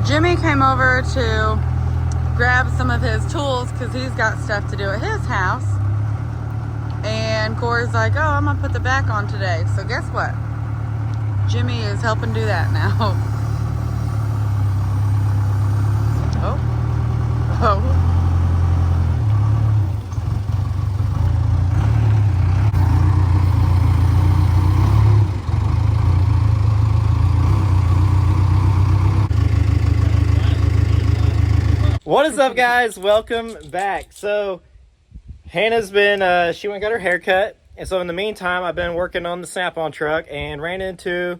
Jimmy came over to grab some of his tools because he's got stuff to do at his house. And Corey's like, oh, I'm gonna put the back on today. So guess what? Jimmy is helping do that now. Oh. What is up, guys? Welcome back. So Hannah's been she went and got her hair cut, and so in the meantime I've been working on the Snap-on truck and ran into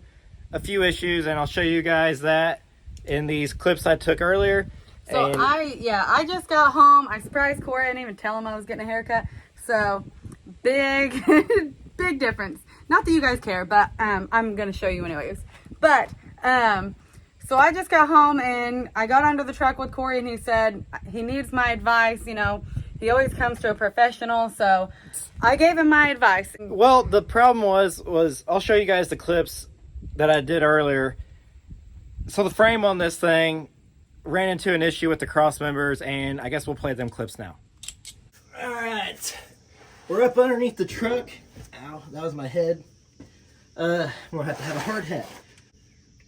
a few issues, and I'll show you guys that in these clips I took earlier. So and I just got home. I surprised Corey. I didn't even tell him I was getting a haircut. So big big difference. Not that you guys care, but I'm gonna show you anyways. But so I just got home and I got under the truck with Corey, and he said he needs my advice. You know, he always comes to a professional, so I gave him my advice. well, the problem was I'll show you guys the clips that I did earlier. So the frame on this thing ran into an issue with the cross members, and I guess we'll play them clips now. All right, we're up underneath the truck. Ow, that was my head. We'll have to have a hard hat.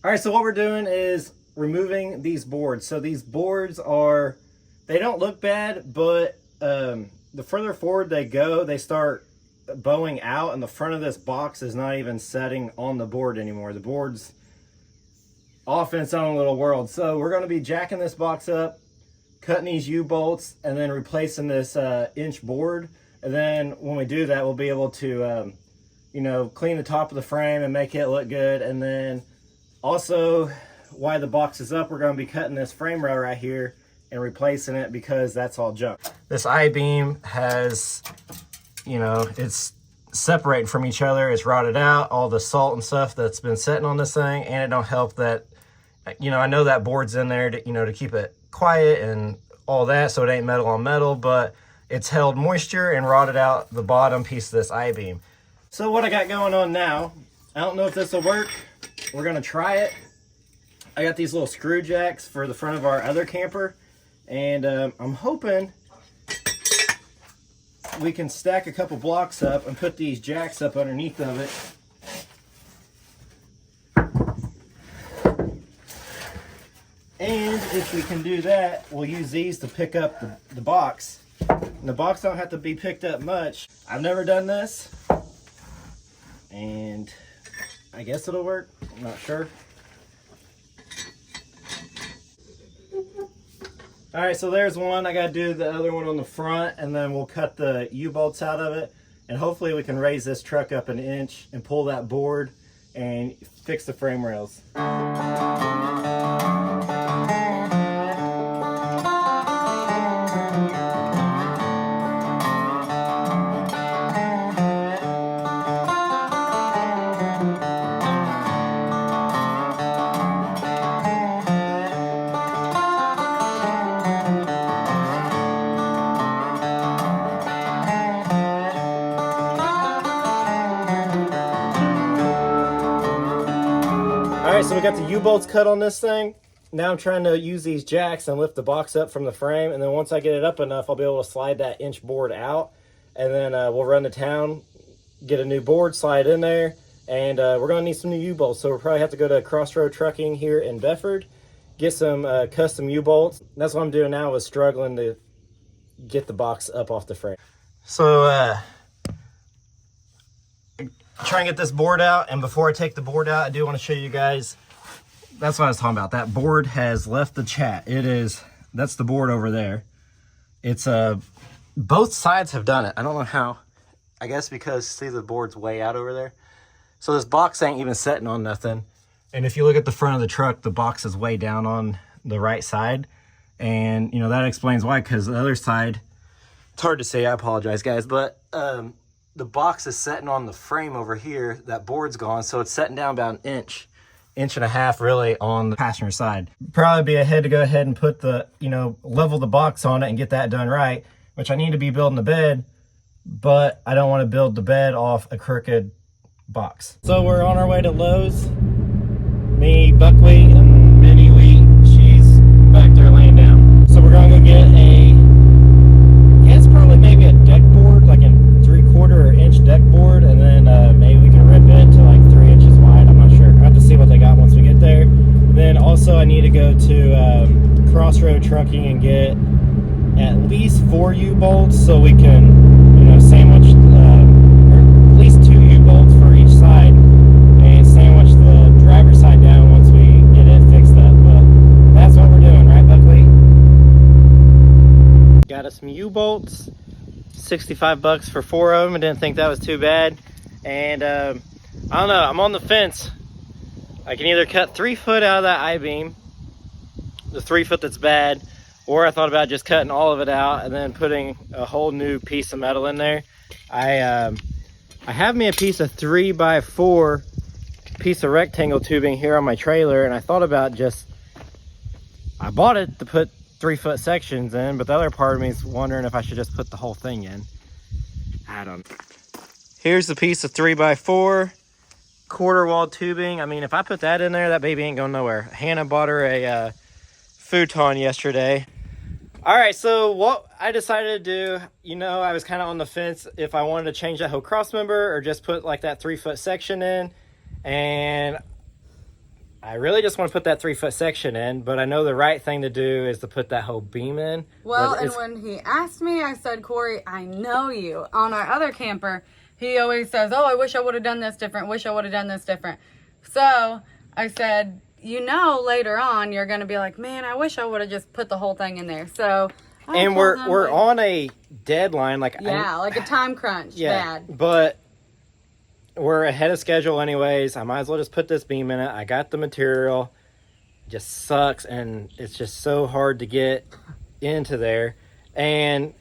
All right, so what we're doing is removing these boards. So these boards they don't look bad, but the further forward they go, they start bowing out, and the front of this box is not even setting on the board anymore. The board's off in its own little world. So we're going to be jacking this box up, cutting these U-bolts, and then replacing this inch board. And then when we do that, we'll be able to, clean the top of the frame and make it look good. And then also, while the box is up, we're going to be cutting this frame rail right here and replacing it because that's all junk. This I-beam has, it's separating from each other. It's rotted out, all the salt and stuff that's been sitting on this thing, and it don't help that, I know that board's in there to, to keep it quiet and all that, so it ain't metal on metal, but it's held moisture and rotted out the bottom piece of this I-beam. So what I got going on now, I don't know if this will work. We're gonna try it. I got these little screw jacks for the front of our other camper, and I'm hoping we can stack a couple blocks up and put these jacks up underneath of it. And if we can do that, we'll use these to pick up the box. And the box don't have to be picked up much. I've never done this, and I guess it'll work. I'm not sure. All right, so there's one. I gotta do the other one on the front, and then we'll cut the U-bolts out of it, and hopefully we can raise this truck up an inch and pull that board and fix the frame rails. All right, so we got the U-bolts cut on this thing. Now I'm trying to use these jacks and lift the box up from the frame, and then once I get it up enough, I'll be able to slide that inch board out, and then we'll run to town, get a new board, slide in there, and we're gonna need some new U-bolts, so we'll probably have to go to Crossroad Trucking here in Bedford, get some custom U-bolts. That's what I'm doing now, is struggling to get the box up off the frame. So try and get this board out, and before I take the board out, I do want to show you guys, that's what I was talking about. That board has left the chat. That's the board over there. It's both sides have done it. I don't know how. I guess because, see, the board's way out over there. So this box ain't even sitting on nothing. And if you look at the front of the truck, the box is way down on the right side. And that explains why, because the other side, it's hard to say, I apologize guys, but the box is setting on the frame over here. That board's gone, so it's setting down about an inch and a half really on the passenger side. Probably be ahead to go ahead and put the, level the box on it and get that done right, which I need to be building the bed, but I don't want to build the bed off a crooked box. So we're on our way to Lowe's. Me, Buckwheat, and Minnie Wheat, she's get a, yeah, it's probably maybe a deck board, like a 3/4 inch deck board, and then maybe we can rip it to like 3 inches wide. I'm not sure. I have to see what they got once we get there. Then also I need to go to Crossroad Trucking and get at least 4 U-bolts so we can, you know, sandwich or at least 2 U-bolts for each side and sandwich the driver's side down once we get it fixed up. But that's what we're doing, right, Buckley? Got us some U-bolts, $65 for 4 of them. I didn't think that was too bad. And I don't know, I'm on the fence. I can either cut 3 foot out of that I-beam, the 3 foot that's bad, or I thought about just cutting all of it out and then putting a whole new piece of metal in there. I have me a piece of 3x4 piece of rectangle tubing here on my trailer, and I thought about I bought it to put 3 foot sections in, but the other part of me is wondering if I should just put the whole thing in. I don't know. Here's the piece of 3x4 quarter wall tubing. I mean, if I put that in there, that baby ain't going nowhere. Hannah bought her a futon yesterday. All right, so what I decided to do, you know, I was kind of on the fence if I wanted to change that whole cross member or just put like that 3 foot section in. And I really just want to put that 3 foot section in, but I know the right thing to do is to put that whole beam in. Well, and when he asked me, I said, Corey, I know you. On our other camper, he always says, oh, I wish I would have done this different. Wish I would have done this different. So I said, you know, later on, you're going to be like, man, I wish I would have just put the whole thing in there. So, and we're on a deadline, like like a time crunch. Yeah, bad. But we're ahead of schedule anyways. I might as well just put this beam in it. I got the material. It just sucks, and it's just so hard to get into there. And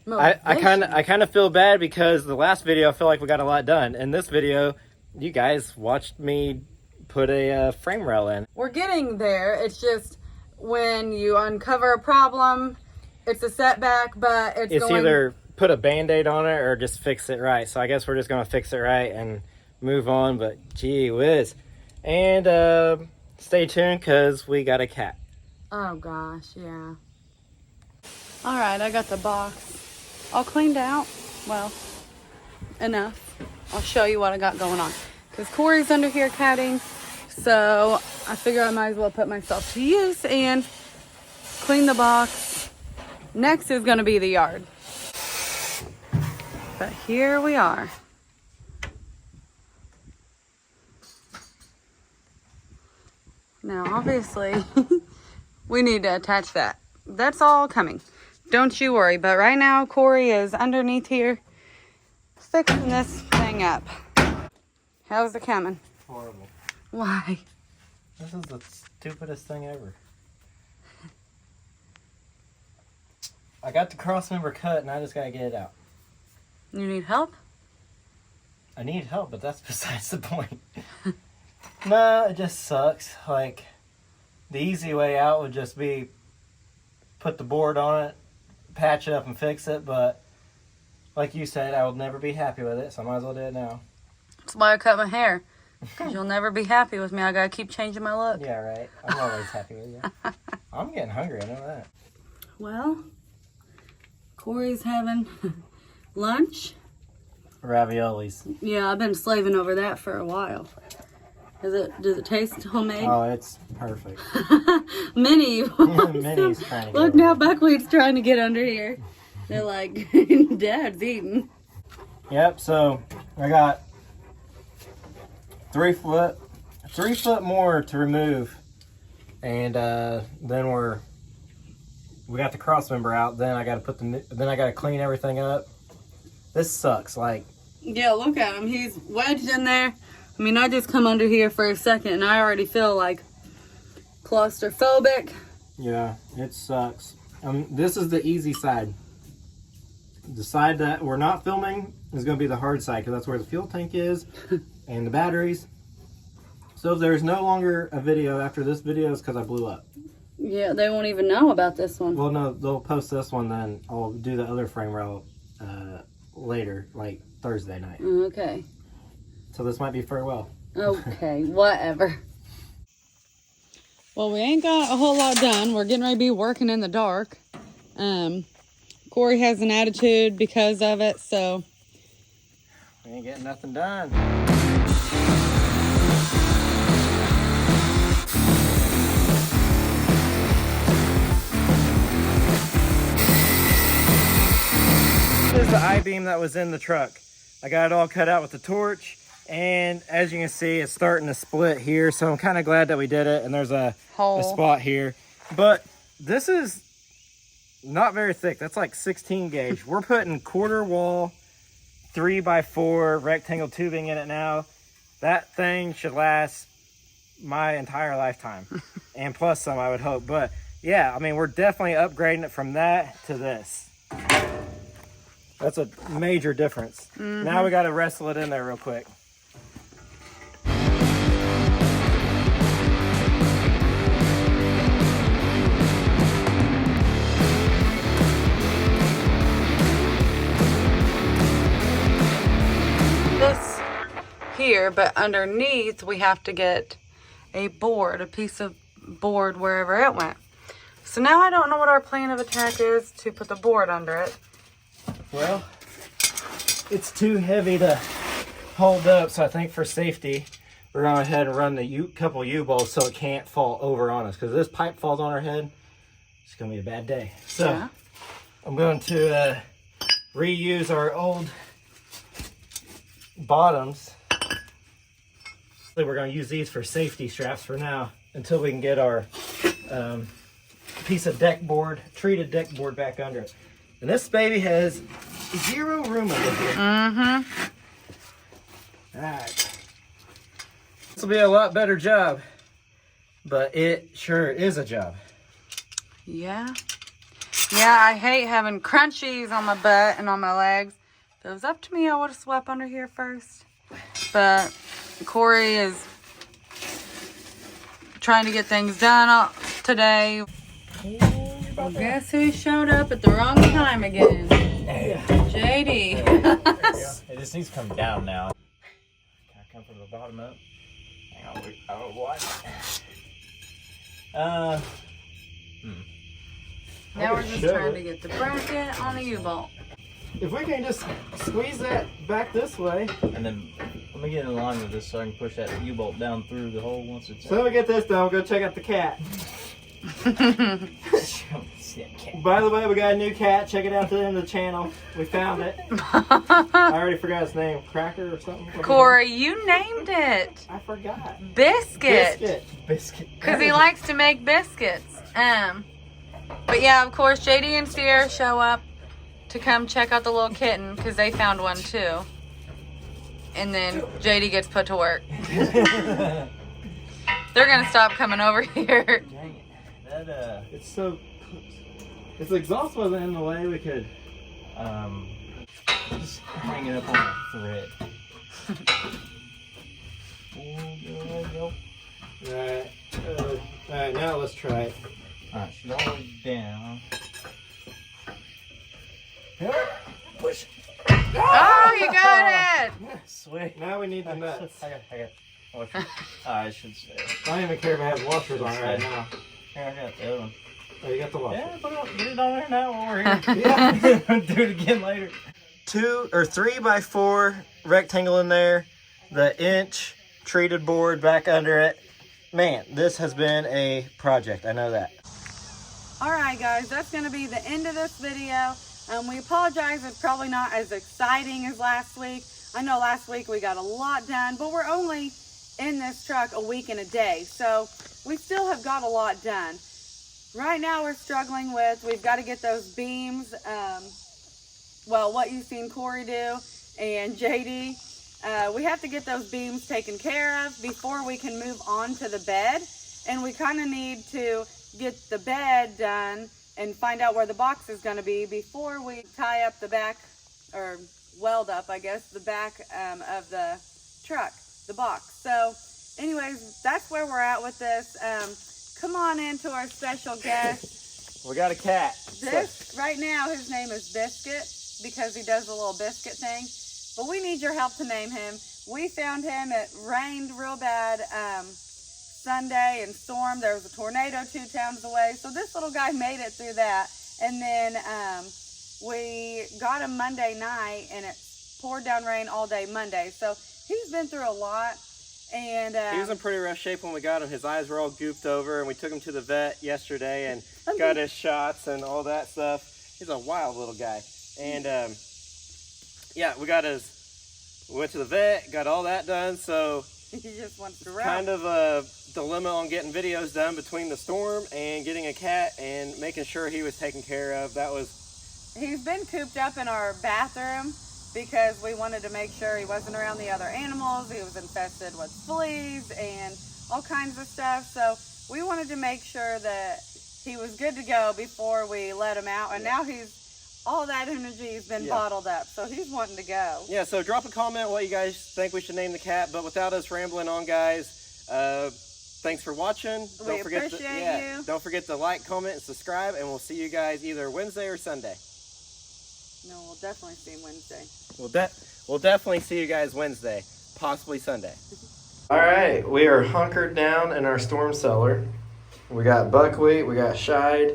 I kind of feel bad because the last video I feel like we got a lot done. In this video, you guys watched me put a frame rail in. We're getting there. It's just when you uncover a problem, it's a setback, but it's either put a band-aid on it or just fix it right. So I guess we're just gonna fix it right and move on. But gee whiz. And stay tuned because we got a cat. Oh gosh, yeah. All right, I got the box all cleaned out. Well, enough. I'll show you what I got going on. Because Corey's under here catting, so I figure I might as well put myself to use and clean the box. Next is going to be the yard. But here we are. Now, obviously, we need to attach that. That's all coming. Don't you worry. But right now, Corey is underneath here fixing this thing up. How's it coming? Horrible. Why? This is the stupidest thing ever. I got the cross member cut and I just gotta get it out. You need help? I need help, but that's besides the point. No, it just sucks. Like, the easy way out would just be put the board on it, patch it up and fix it, but like you said, I will never be happy with it, so I might as well do it now. That's why I cut my hair. Because you'll never be happy with me. I gotta keep changing my look. Yeah, right. I'm always happy with you. I'm getting hungry, I know that. Well, Corey's having lunch. Raviolis. Yeah, I've been slaving over that for a while. Does it taste homemade? Oh, it's perfect. Minnie. Minnie's trying to Look, now Buckwheat's trying to get under here. They're like, Dad's eating. Yep, so I got 3 foot more to remove, and then we got the cross member out. Then I got to clean everything up. This sucks. Like, yeah, look at him. He's wedged in there. I mean, I just come under here for a second, and I already feel like claustrophobic. Yeah, it sucks. This is the easy side. The side that we're not filming is going to be the hard side because that's where the fuel tank is and the batteries. So if there's no longer a video after this video, it's because I blew up. Yeah, they won't even know about this one. Well, no, they'll post this one, then I'll do the other frame rail later, like Thursday night. Okay. So this might be farewell. Okay, whatever. Well, we ain't got a whole lot done. We're getting ready to be working in the dark. Corey has an attitude because of it, so. We ain't getting nothing done. This is the I-beam that was in the truck. I got it all cut out with the torch, and as you can see, it's starting to split here, so I'm kind of glad that we did it, and there's a spot here. But this is not very thick. That's like 16 gauge. We're putting quarter wall 3x4 rectangle tubing in it now. That thing should last my entire lifetime, and plus some, I would hope. But yeah, I mean, we're definitely upgrading it from that to this. That's a major difference. Now we got to wrestle it in there real quick. This here, but underneath we have to get a board, a piece of board wherever it went. So now I don't know what our plan of attack is to put the board under it. Well, it's too heavy to hold up, so I think for safety, we're going to go ahead and run the couple U-bolts so it can't fall over on us. Because if this pipe falls on our head, it's going to be a bad day. So yeah. I'm going to reuse our old bottoms. We're going to use these for safety straps for now until we can get our piece of deck board, treated deck board back under it. And this baby has 0 room under here. Alright. This will be a lot better job, but it sure is a job. Yeah. Yeah, I hate having crunchies on my butt and on my legs. If it was up to me, I would have swept under here first. But Corey is trying to get things done today. Well, guess who showed up at the wrong time again? JD. There we go. It just needs to come down now. Can I come from the bottom up? Hang on. Oh, what? Now we're just trying to get the bracket on a U-bolt. If we can just squeeze that back this way. And then let me get in line with this so I can push that U-bolt down through the hole once it's So we get this done, we'll go check out the cat. By the way, we got a new cat. Check it out to the end of the channel. We found it. I already forgot its name. Cracker or something? Corey, you named it. I forgot. Biscuit. Biscuit. Because he likes to make biscuits. But yeah, of course, JD and Sierra show up to come check out the little kitten because they found one too. And then JD gets put to work. They're gonna stop coming over here. Dang it. It's so close. If the exhaust wasn't in the way, we could just hang it up on a thread. Alright, now let's try it. Alright, she's all the way down. Push. Oh, you got it! Sweet. Now we need the nuts. I got I should say. I don't even care if I have washers on right now. Here, I got the other one. Oh, you got the washer. Yeah, get it on there now while we're here. Yeah. Do it again later. 2 or 3x4 rectangle in there. The inch treated board back under it. Man, this has been a project. I know that. Alright guys, that's going to be the end of this video. We apologize, it's probably not as exciting as last week. I know last week we got a lot done, but we're only in this truck a week and a day, so we still have got a lot done. Right now we're struggling with, we've got to get those beams, well, what you've seen Corey do and JD. We have to get those beams taken care of before we can move on to the bed, and we kind of need to get the bed done and find out where the box is going to be before we tie up the back, or weld up, I guess, the back of the truck, the box. So anyways, that's where we're at with this. Come on in to our special guest. We got a cat. This, right now, his name is Biscuit because he does the little biscuit thing. But we need your help to name him. We found him, it rained real bad Sunday and storm. There was a tornado 2 towns away. So this little guy made it through that. And then we got him Monday night, and it poured down rain all day Monday. So he's been through a lot. And he was in pretty rough shape when we got him. His eyes were all gooped over, and we took him to the vet yesterday and got his shots and all that stuff. He's a wild little guy. And yeah, we went to the vet, got all that done. So he just wants to run. Kind of a dilemma on getting videos done between the storm and getting a cat and making sure he was taken care of. He's been cooped up in our bathroom because we wanted to make sure he wasn't around the other animals. He was infested with fleas and all kinds of stuff. So we wanted to make sure that he was good to go before we let him out. And now all that energy has been bottled up. So he's wanting to go. Yeah, so drop a comment what you guys think we should name the cat. But without us rambling on, guys, thanks for watching. We appreciate you. Don't forget to like, comment, and subscribe. And we'll see you guys either Wednesday or Sunday. No, we'll definitely see him Wednesday. We'll definitely see you guys Wednesday, possibly Sunday. All right, we are hunkered down in our storm cellar. We got buckwheat, we got shide,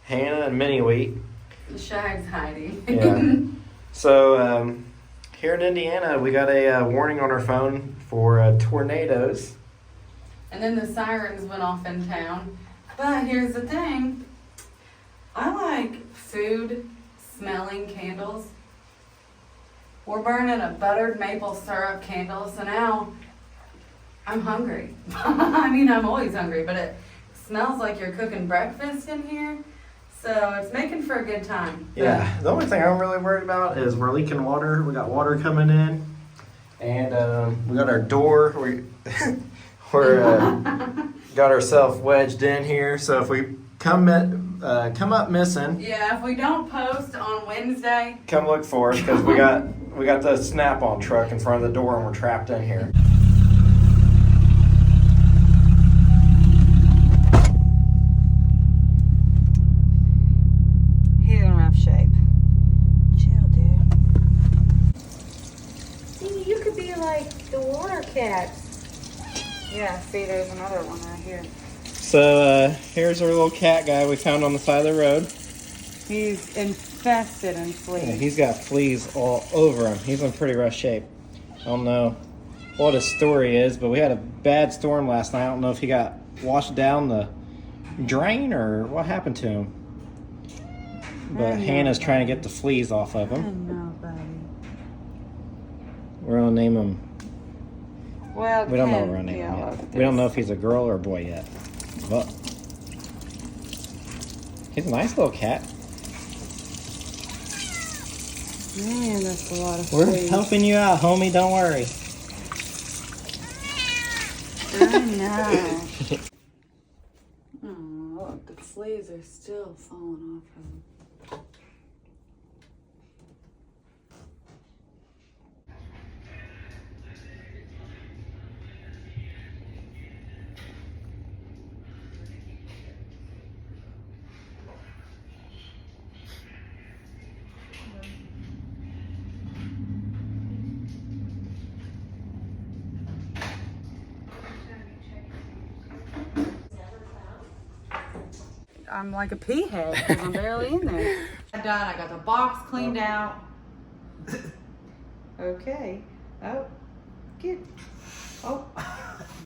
Hannah, and mini wheat. The shide's hiding. Yeah. So here in Indiana, we got a warning on our phone for tornadoes. And then the sirens went off in town. But here's the thing. I like food smelling candles. We're burning a buttered maple syrup candle, so now I'm hungry. I mean, I'm always hungry, but it smells like you're cooking breakfast in here. So it's making for a good time. Yeah, the only thing I'm really worried about is we're leaking water. We got water coming in, and we got our door. We're got ourselves wedged in here. So if we come up missing, yeah, if we don't post on Wednesday, come look for us because we got the Snap-on truck in front of the door and we're trapped in here. he's in rough shape. Chill, dude. See, you could be like the water cat. Yeah, see, there's another one right here. So here's our little cat guy we found on the side of the road. He's infested in fleas. Yeah, he's got fleas all over him. He's in pretty rough shape. I don't know what his story is, but we had a bad storm last night. I don't know if he got washed down the drain or what happened to him. But Hannah's trying to get the fleas off of I him. know, buddy. We're going to name him. Well, We don't know what we're going to name him yet. We don't know if he's a girl or a boy yet. But he's a nice little cat. Man, that's a lot of We're fleas. helping you out, homie. Don't worry. I know. Oh, look, the fleas are still falling off of him. I'm like a pea head because I'm barely in there. I'm done. I got the box cleaned out. Okay. Oh, good. Oh.